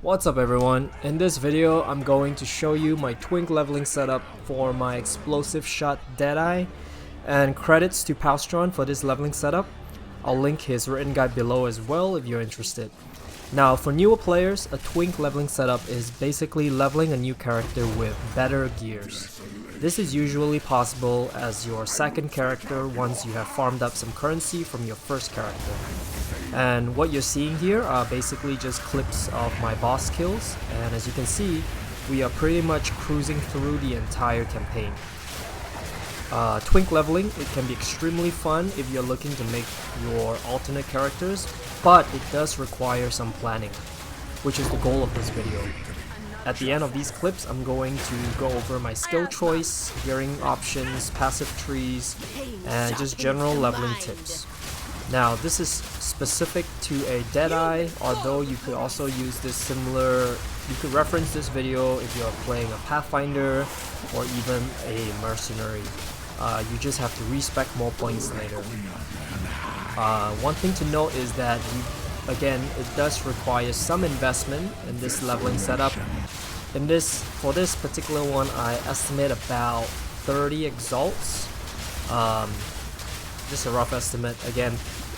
What's up everyone? In this video I'm going to show you my Twink leveling setup for my explosive shot Deadeye, and credits to Palstron for this leveling setup. I'll link his written guide below as well if you're interested. Now for newer players, a Twink leveling setup is basically leveling a new character with better gears. This is usually possible as your second character once you have farmed up some currency from your first character. And what you're seeing here are basically just clips of my boss kills, and as you can see, we are pretty much cruising through the entire campaign. Twink leveling, it can be extremely fun if you're looking to make your alternate characters, but it does require some planning, which is the goal of this video. At the end of these clips, I'm going to go over my skill choice, gearing options, passive trees, and just general leveling tips. Now this is specific to a Deadeye, although you could also use this you could reference this video if you're playing a Pathfinder or even a Mercenary. You just have to respec more points later. One thing to note is that again, it does require some investment in this leveling setup. For this particular one, I estimate about 30 exalts. Just a rough estimate. Again,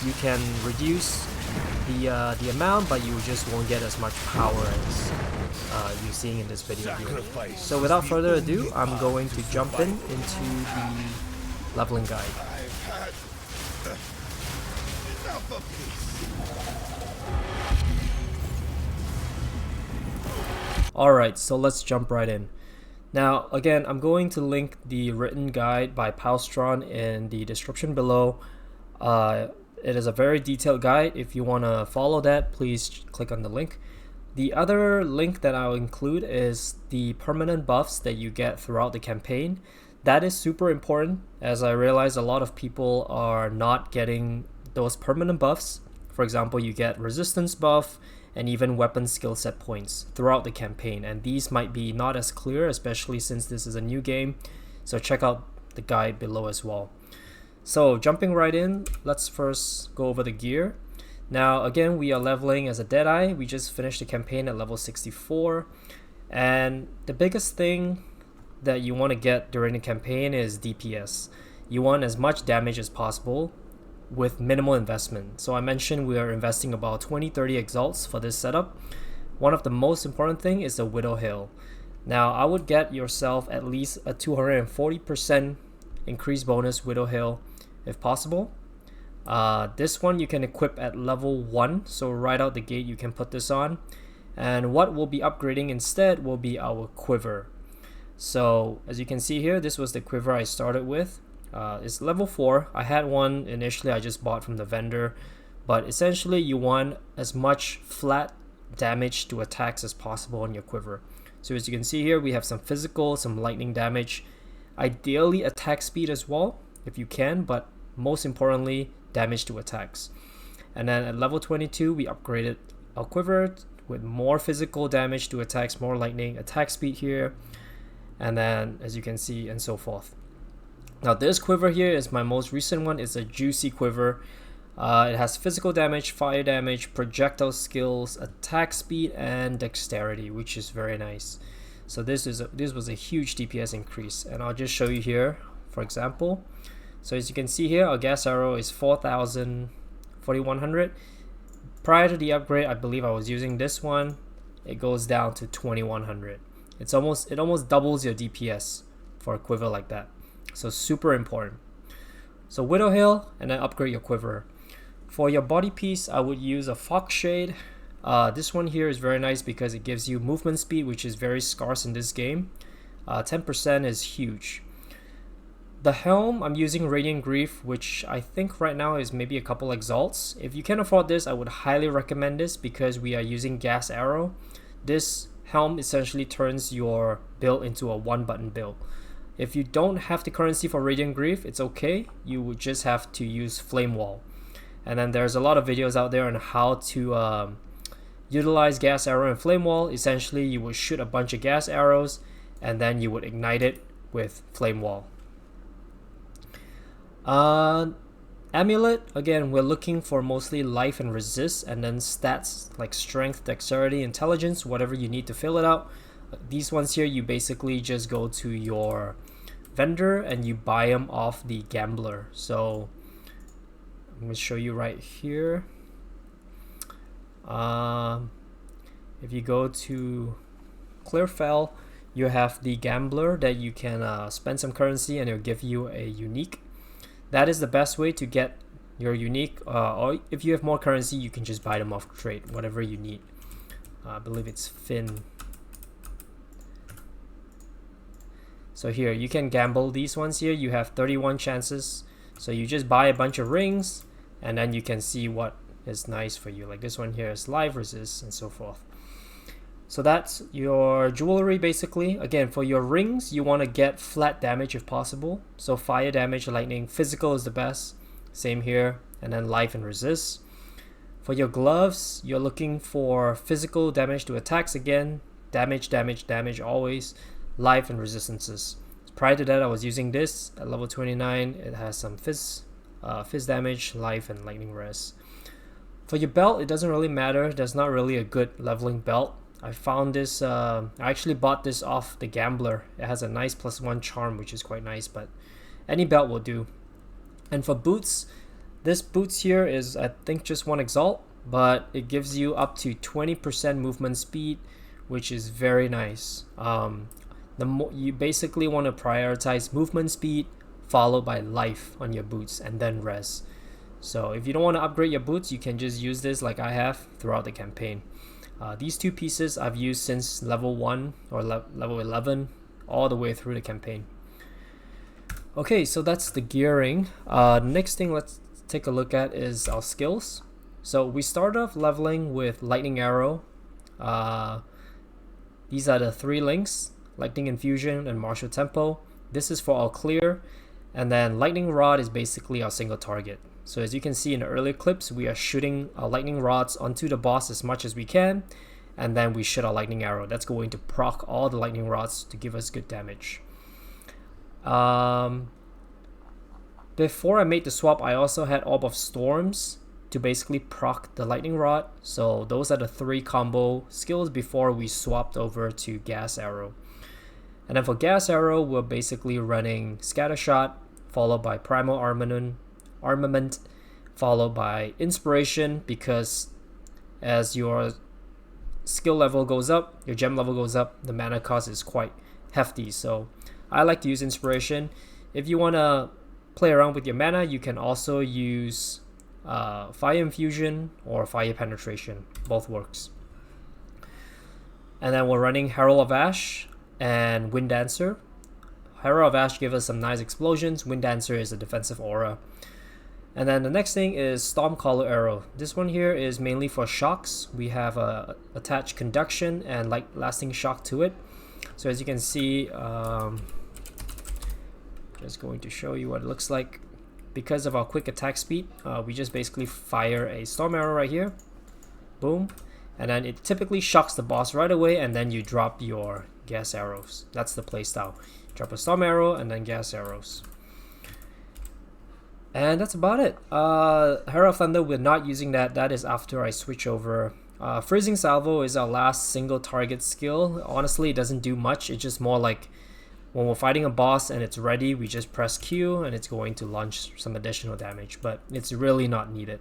you can reduce the amount, but you just won't get as much power as you're seeing in this video here. So without further ado, I'm going to jump into the leveling guide. Alright, so let's jump right in. Now again, I'm going to link the written guide by Palstron in the description below. It is a very detailed guide. If you want to follow that, please click on the link. The other link that I'll include is the permanent buffs that you get throughout the campaign. That is super important, as I realize a lot of people are not getting those permanent buffs. For example, you get resistance buff and even weapon skill set points throughout the campaign, and these might be not as clear, especially since this is a new game. So check out the guide below as well. So jumping right in, let's first go over the gear. Now again, we are leveling as a Deadeye. We just finished the campaign at level 64, and the biggest thing that you want to get during the campaign is DPS. You want as much damage as possible with minimal investment. So I mentioned we are investing about 20-30 exalts for this setup. One of the most important thing is the Widow Hill. Now I would get yourself at least a 240% increase bonus Widow Hill if possible. This one you can equip at level 1, so right out the gate you can put this on. And what we'll be upgrading instead will be our quiver. So as you can see here, this was the quiver I started with. It's level 4. I had one initially I just bought from the vendor, but essentially you want as much flat damage to attacks as possible on your quiver. So as you can see here, we have some physical, some lightning damage, ideally attack speed as well if you can, but most importantly damage to attacks. And then at level 22 we upgraded our quiver with more physical damage to attacks, more lightning, attack speed here, and then as you can see, and so forth. Now this quiver here is my most recent one. It's a juicy quiver. It has physical damage, fire damage, projectile skills, attack speed, and dexterity, which is very nice. So this was a huge DPS increase, and I'll just show you here for example. So as you can see here, our gas arrow is 4100. Prior to the upgrade, I believe I was using this one. It goes down to 2100. It almost doubles your DPS for a quiver like that. So super important. So Widow Hill, and then upgrade your quiver. For your body piece, I would use a Fox Shade. This one here is very nice because it gives you movement speed, which is very scarce in this game. 10% is huge. The helm, I'm using Radiant Grief, which I think right now is maybe a couple exalts. If you can afford this, I would highly recommend this because we are using gas arrow. This helm essentially turns your build into a one-button build. If you don't have the currency for Radiant Grief, it's okay. You would just have to use Flame Wall. And then there's a lot of videos out there on how to utilize gas arrow and Flame Wall. Essentially, you would shoot a bunch of gas arrows and then you would ignite it with Flame Wall. Amulet, again, we're looking for mostly life and resist, and then stats like strength, dexterity, intelligence, whatever you need to fill it out. These ones here, you basically just go to your vendor and you buy them off the gambler. So I'm going to show you right here. If you go to Clearfell, you have the gambler that you can spend some currency and it'll give you a unique. That is the best way to get your unique, or if you have more currency, you can just buy them off trade, whatever you need. I believe it's Finn. So here, you can gamble these ones here. You have 31 chances. So you just buy a bunch of rings, and then you can see what is nice for you. Like this one here is life, resist, and so forth. So that's your jewelry basically. Again, for your rings, you want to get flat damage if possible. So fire damage, lightning, physical is the best. Same here. And then life and resist. For your gloves, you're looking for physical damage to attacks again. Damage, damage, damage always. Life and resistances. Prior to that, I was using this at level 29. It has some fizz damage, life, and lightning res. For your belt, it doesn't really matter. There's not really a good leveling belt. I found this, I actually bought this off the gambler. It has a nice +1 charm, which is quite nice, but any belt will do. And for boots, this boots here is, I think, just one exalt, but it gives you up to 20% movement speed, which is very nice. You basically want to prioritize movement speed followed by life on your boots and then res. So if you don't want to upgrade your boots, you can just use this like I have throughout the campaign. These two pieces I've used since level 1 or level 11 all the way through the campaign. Okay, so that's the gearing. Next thing let's take a look at is our skills. So we start off leveling with Lightning Arrow. These are the 3 links, Lightning Infusion and Martial Tempo. This is for our clear. And then Lightning Rod is basically our single target. So as you can see in the earlier clips, we are shooting our lightning rods onto the boss as much as we can, and then we shoot our lightning arrow. That's going to proc all the lightning rods to give us good damage. Before I made the swap, I also had Orb of Storms to basically proc the lightning rod. So those are the 3 combo skills before we swapped over to Gas Arrow. And then for Gas Arrow, we're basically running Scatter Shot, followed by Primal Armament, followed by Inspiration, because as your skill level goes up, your gem level goes up, the mana cost is quite hefty. So I like to use Inspiration. If you want to play around with your mana, you can also use Fire Infusion or Fire Penetration. Both works. And then we're running Herald of Ash and Wind Dancer. Herald of Ash gives us some nice explosions. Wind Dancer is a defensive aura. And then the next thing is Stormcaller Arrow. This one here is mainly for shocks. We have attached conduction and like lasting shock to it. So as you can see, just going to show you what it looks like. Because of our quick attack speed, we just basically fire a Storm Arrow right here. Boom. And then it typically shocks the boss right away, and then you drop your gas arrows. That's the playstyle. Drop a Storm Arrow and then gas arrows. And that's about it. Herald of Thunder, we're not using that. That is after I switch over. Freezing Salvo is our last single target skill. Honestly, it doesn't do much. It's just more like when we're fighting a boss and it's ready, we just press Q and it's going to launch some additional damage. But it's really not needed.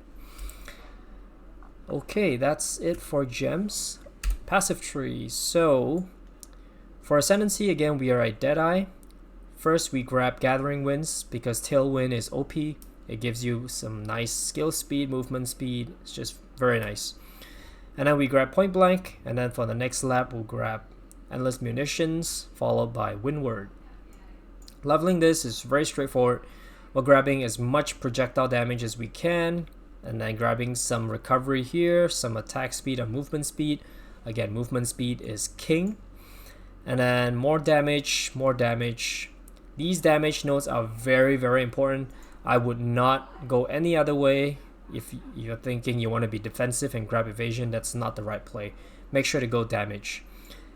Okay, that's it for gems. Passive tree. So for Ascendancy, again, we are at Deadeye. First, we grab Gathering Winds because Tailwind is OP. It gives you some nice skill speed, movement speed. It's just very nice. And then we grab Point Blank, and then for the next lap, we'll grab Endless Munitions, followed by Windward. Leveling this is very straightforward. We're grabbing as much projectile damage as we can, and then grabbing some recovery here, some attack speed and movement speed. Again, movement speed is king. And then more damage, more damage. These damage nodes are very, very important. I would not go any other way. If you're thinking you want to be defensive and grab evasion, that's not the right play. Make sure to go damage.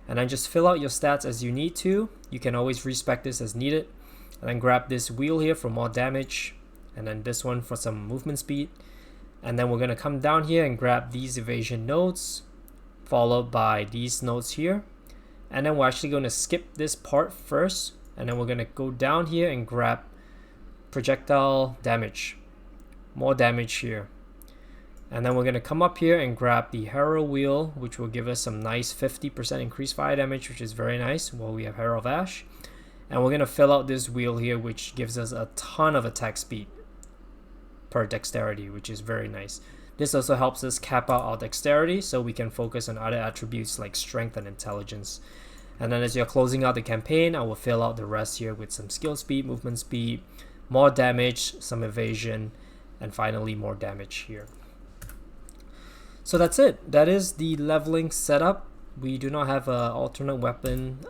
And then just fill out your stats as you need to. You can always respec this as needed. And then grab this wheel here for more damage. and then this one for some movement speed. And then we're going to come down here and grab these evasion nodes, followed by these nodes here. And then we're actually going to skip this part first, and then we're going to go down here and grab projectile damage, more damage here. And then we're going to come up here and grab the Herald Wheel, which will give us some nice 50% increased fire damage, which is very nice. Well, we have Herald of Ash. And we're going to fill out this wheel here, which gives us a ton of attack speed per dexterity, which is very nice. This also helps us cap out our dexterity so we can focus on other attributes like strength and intelligence. And then as you're closing out the campaign, I will fill out the rest here with some skill speed, movement speed, more damage, some evasion, and finally more damage here. So that's it. That is the leveling setup. We do not have an alternate weapon.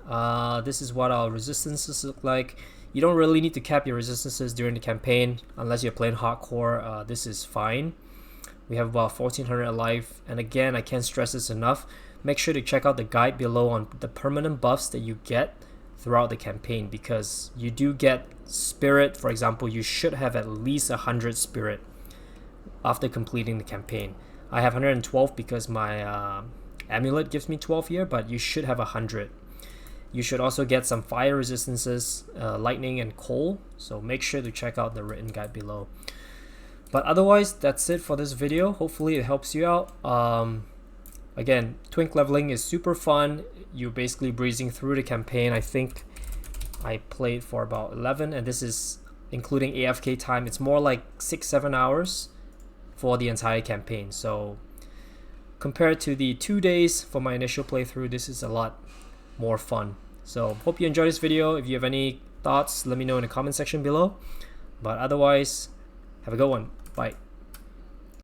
This is what our resistances look like. You don't really need to cap your resistances during the campaign unless you're playing hardcore. This is fine. We have about 1400 life, and again, I can't stress this enough. Make sure to check out the guide below on the permanent buffs that you get throughout the campaign, because you do get spirit. For example, you should have at least 100 spirit after completing the campaign. I have 112 because my amulet gives me 12 here, but you should have 100. You should also get some fire resistances, lightning and coal, so make sure to check out the written guide below. But otherwise, that's it for this video. Hopefully it helps you out. Again, Twink leveling is super fun. You're basically breezing through the campaign. I think I played for about 11, and this is including AFK time. It's more like 6-7 hours for the entire campaign. So compared to the 2 days for my initial playthrough, this is a lot more fun. So hope you enjoyed this video. If you have any thoughts, let me know in the comment section below. But otherwise, have a good one. Bye.